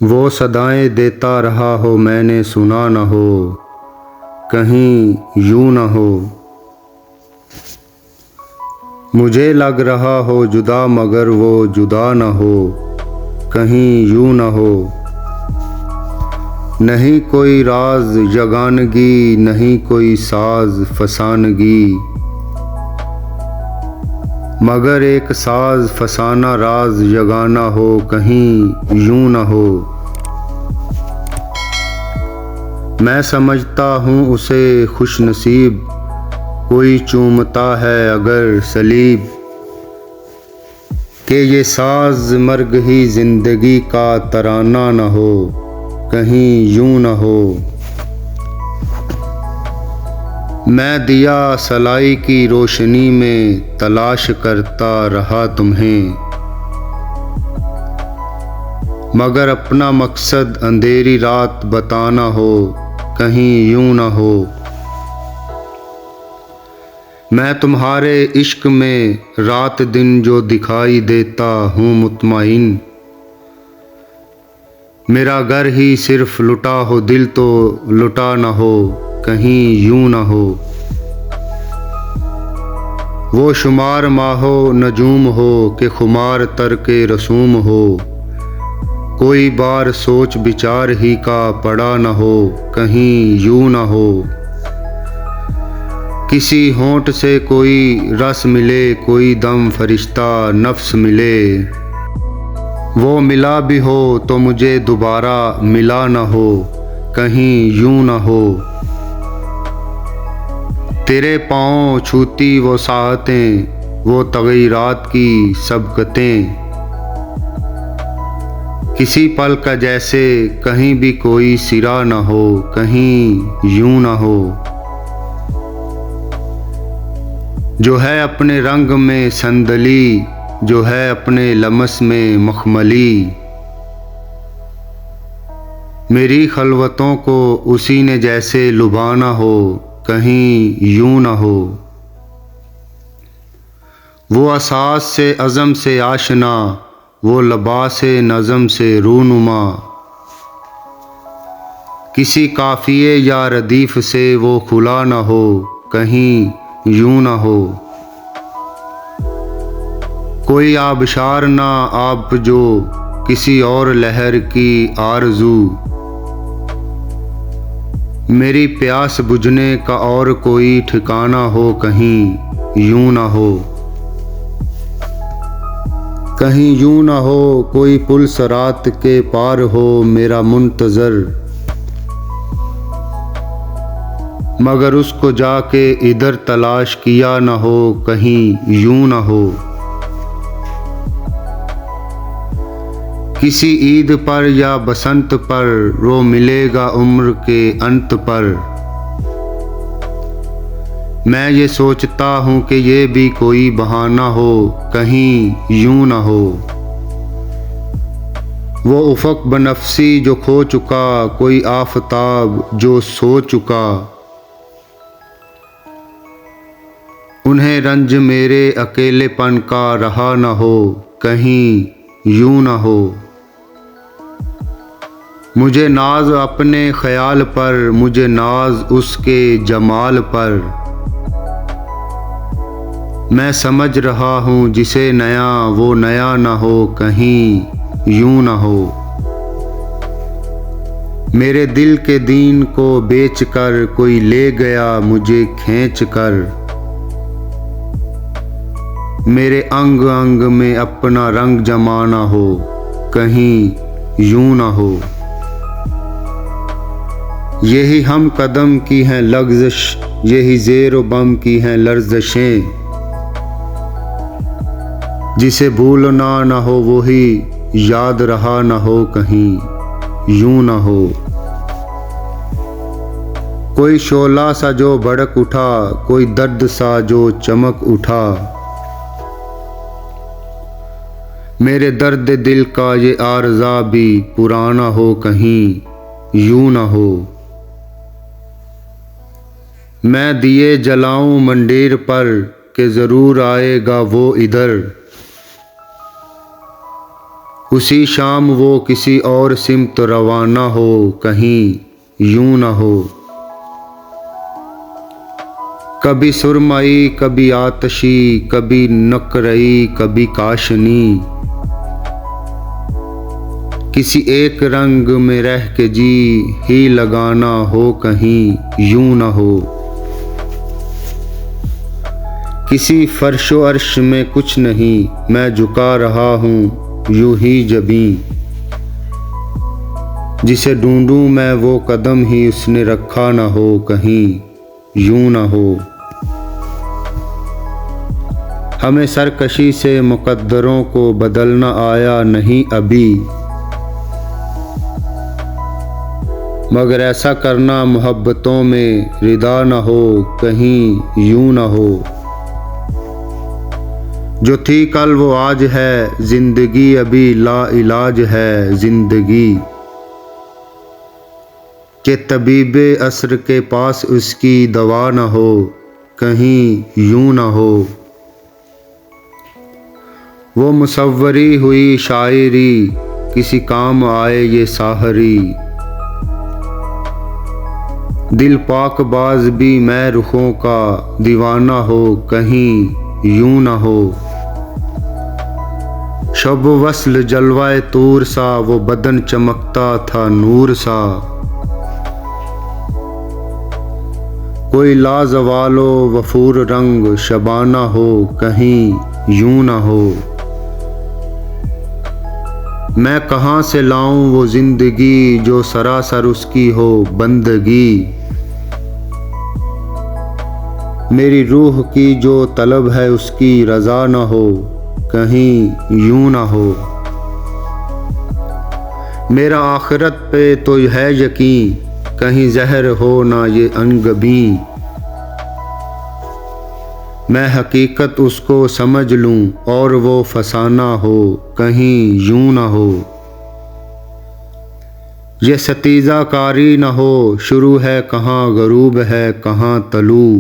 वो सदाएं देता रहा हो मैंने सुना न हो, कहीं यूं न हो। मुझे लग रहा हो जुदा मगर वो जुदा न हो, कहीं यूं न हो। नहीं कोई राज यगानगी, नहीं कोई साज फसानगी, मगर एक साज फसाना राज यगाना हो, कहीं यूं न हो। मैं समझता हूँ उसे खुश नसीब, कोई चूमता है अगर सलीब, कि ये साज मर्ग ही जिंदगी का तराना न हो, कहीं यूं न हो। मैं दिया सलाई की रोशनी में तलाश करता रहा तुम्हें, मगर अपना मकसद अंधेरी रात बताना हो, कहीं यूं न हो। मैं तुम्हारे इश्क में रात दिन जो दिखाई देता हूँ मुतमईन, मेरा घर ही सिर्फ लुटा हो दिल तो लुटा न हो, कहीं यूं न हो। वो शुमार माहो नजूम हो कि खुमार तर के रसूम हो, कोई बार सोच विचार ही का पड़ा न हो, कहीं यूं न हो। किसी होंठ से कोई रस मिले, कोई दम फरिश्ता नफ्स मिले, वो मिला भी हो तो मुझे दोबारा मिला न हो, कहीं यूं न हो। तेरे पाँव छूती वो साहतें, वो तगीरात की सबकतें, किसी पल का जैसे कहीं भी कोई सिरा न हो, कहीं यूं न हो। जो है अपने रंग में संदली, जो है अपने लमस में मखमली, मेरी खलवतों को उसी ने जैसे लुभाना हो, कहीं यूं न हो। वो असास से अज़म से आशना, वो लबास नज़म से रूनुमा, किसी काफ़िए या रदीफ़ से वो खुला न हो, कहीं यूं न हो। कोई आबशार ना आप जो किसी और लहर की आरज़ू, मेरी प्यास बुझने का और कोई ठिकाना हो, कहीं यूं न हो। कहीं यूं न हो कोई पुल सरात के पार हो मेरा मुंतज़र, मगर उसको जाके इधर तलाश किया न हो, कहीं यूं न हो। किसी ईद पर या बसंत पर वो मिलेगा उम्र के अंत पर, मैं ये सोचता हूँ कि ये भी कोई बहाना हो, कहीं यूं न हो। वो उफ़क़ बनफ़सी जो खो चुका, कोई आफ़ताब जो सो चुका, उन्हें रंज मेरे अकेलेपन का रहा न हो, कहीं यूं न हो। मुझे नाज अपने ख्याल पर, मुझे नाज उसके जमाल पर, मैं समझ रहा हूँ जिसे नया वो नया न हो, कहीं यूं न हो। मेरे दिल के दीन को बेच कर कोई ले गया मुझे खींच कर, मेरे अंग अंग में अपना रंग जमाना हो, कहीं यूं न हो। यही हम कदम की हैं लग़ज़श, यही ज़ेर बम की हैं लर्ज़शें, जिसे भूलना न हो वही याद रहा न हो, कहीं यूं न हो। कोई शोला सा जो भड़क उठा, कोई दर्द सा जो चमक उठा, मेरे दर्द दिल का ये आरज़ा भी पुराना हो, कहीं यूं न हो। मैं दिए जलाऊं मंडीर पर कि ज़रूर आएगा वो इधर, उसी शाम वो किसी और सिमत रवाना हो, कहीं यूं न हो। कभी सुरमई कभी आतशी, कभी नकरई कभी काशनी, किसी एक रंग में रह के जी ही लगाना हो, कहीं यूं न हो। किसी फर्शो अर्श में कुछ नहीं, मैं झुका रहा हूँ यूं ही जबीं, जिसे ढूंढूं मैं वो कदम ही उसने रखा न हो, कहीं यूं न हो। हमें सरकशी से मुकद्दरों को बदलना आया नहीं अभी, मगर ऐसा करना मोहब्बतों में रिदा न हो, कहीं यूं न हो। जो थी कल वो आज है, जिंदगी अभी ला इलाज है जिंदगी, के तबीबे असर के पास उसकी दवा न हो, कहीं यूं न हो। वो मुसव्वरी हुई शायरी, किसी काम आए ये साहरी, दिल पाक बाज भी मैं रुखों का दीवाना हो, कहीं यूं न हो। शब वस्ल जलवाए तूर सा, वो बदन चमकता था नूर सा, कोई लाजवालो वफूर रंग शबाना हो, कहीं यूं न हो। मैं कहाँ से लाऊं वो जिंदगी, जो सरासर उसकी हो बंदगी, मेरी रूह की जो तलब है उसकी रजा न हो, कहीं यूं न हो। मेरा आखिरत पे तो है यकीन, कहीं जहर हो ना ये अनगबी, मैं हकीकत उसको समझ लूं और वो फसाना हो, कहीं यूं न हो। ये सतीजा कारी न हो, शुरू है कहाँ गरूब है कहाँ तलू,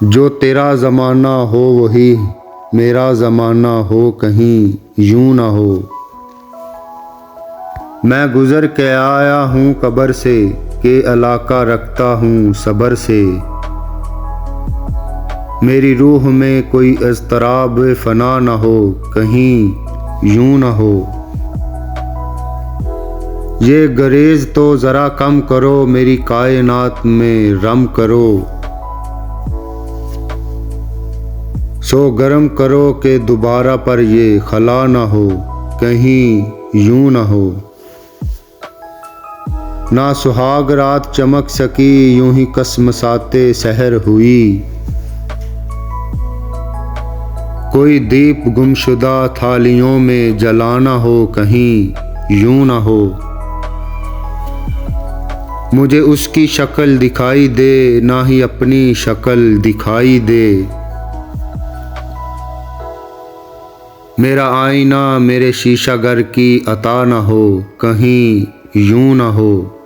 जो तेरा ज़माना हो वही मेरा ज़माना हो, कहीं यूं न हो। मैं गुज़र के आया हूँ कब्र से, के इलाका रखता हूँ सब्र से, मेरी रूह में कोई इज़्तिराब फना न हो, कहीं यूं न हो। ये गरेज तो ज़रा कम करो, मेरी कायनात में रम करो, सो गरम करो कि दोबारा पर ये खला न हो, कहीं यूं न हो। ना सुहाग रात चमक सकी, यूं ही कसमसाते सहर हुई, कोई दीप गुमशुदा थालियों में जलाना हो, कहीं यूं न हो। मुझे उसकी शक्ल दिखाई दे, ना ही अपनी शक्ल दिखाई दे, मेरा आईना मेरे शीशा घर की अता न हो, कहीं यूं न हो।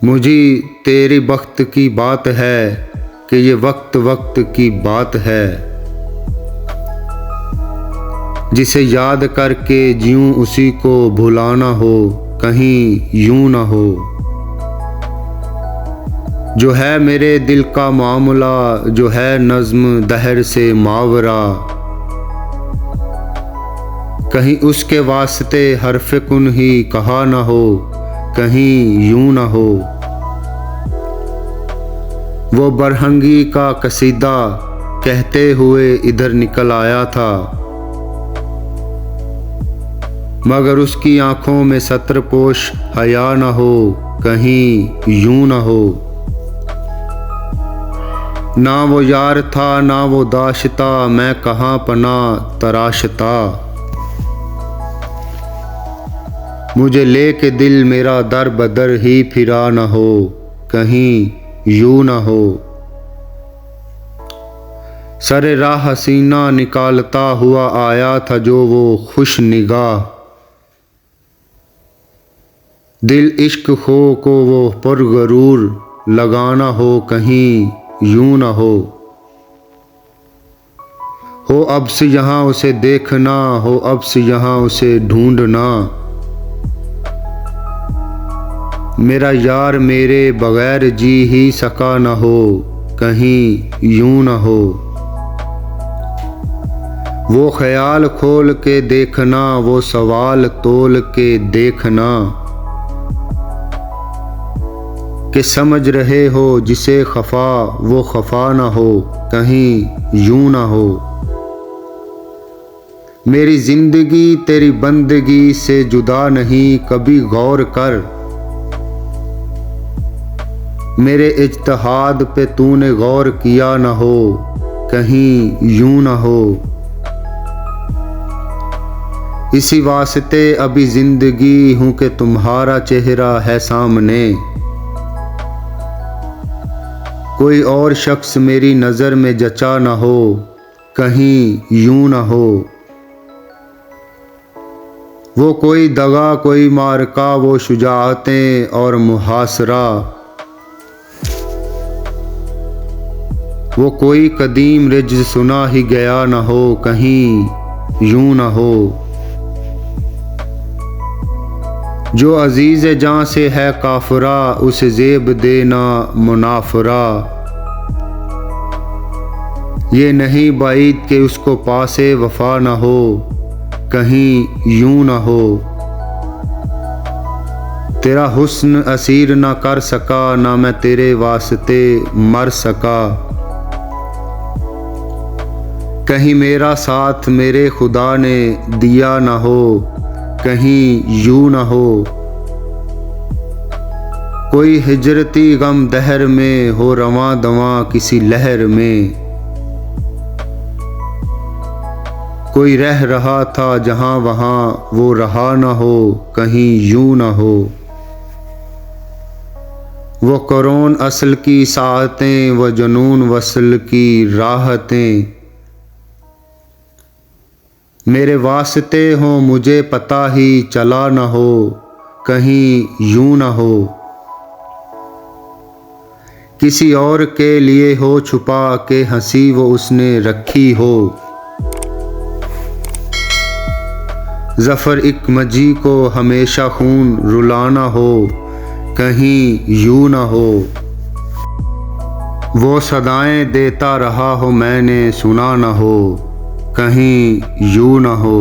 मुझे तेरी बख्त की बात है कि ये वक्त वक्त की बात है, जिसे याद करके जीऊं उसी को भुलाना हो, कहीं यूं न हो। जो है मेरे दिल का मामला, जो है नज़्म दहर से मावरा, कहीं उसके वास्ते हरफ कुन ही कहा न हो, कहीं यूं न हो। वो बरहंगी का कसीदा कहते हुए इधर निकल आया था, मगर उसकी आंखों में सत्रपोश हया न हो, कहीं यूं न हो। ना वो यार था ना वो दाशता, मैं कहाँ पना तराशता, मुझे लेके दिल मेरा दर बदर ही फिरा न हो, कहीं यूं न हो। सरे राह हसीना निकालता हुआ आया था जो वो खुश निगाह, दिल इश्क खो को वो पुरगरूर लगाना हो, कहीं यूं न हो। हो अब से यहाँ उसे देखना, हो अब से यहाँ उसे ढूंढना। मेरा यार मेरे बगैर जी ही सका न हो, कहीं यूं न हो। वो ख्याल खोल के देखना, वो सवाल तोल के देखना, कि समझ रहे हो जिसे खफा वो खफा न हो, कहीं यूं न हो। मेरी जिंदगी तेरी बंदगी से जुदा नहीं, कभी गौर कर। मेरे इज्तिहाद पे तूने गौर किया न हो, कहीं यूं न हो। इसी वास्ते अभी जिंदगी हूं कि तुम्हारा चेहरा है सामने। कोई और शख्स मेरी नज़र में जचा न हो, कहीं यूं न हो। वो कोई दगा कोई मारका, वो शुजाअतें और मुहासरा। वो कोई कदीम रिज्ज सुना ही गया न हो, कहीं यूं न हो। जो अजीज जान से है काफरा, उसे जेब देना मुनाफरा। ये नहीं बाईद के उसको पासे वफा न हो, कहीं यूं न हो। तेरा हुस्न असीर न कर सका, ना मैं तेरे वास्ते मर सका। कहीं मेरा साथ मेरे खुदा ने दिया न हो, कहीं यूं न हो। कोई हिजरती गम दहर में हो, रवां दवां किसी लहर में। कोई रह रहा था जहां वहां, वो रहा न हो, कहीं यूं न हो। वो करोन असल की साहतें, व जुनून वसल की राहतें। मेरे वास्ते हो मुझे पता ही चला न हो, कहीं यूं न हो। किसी और के लिए हो छुपा के हंसी वो उसने रखी हो। ज़फ़र इकमजी को हमेशा खून रुलाना हो, कहीं यूं न हो। वो सदाएं देता रहा हो मैंने सुना न हो, कहीं यूं न हो।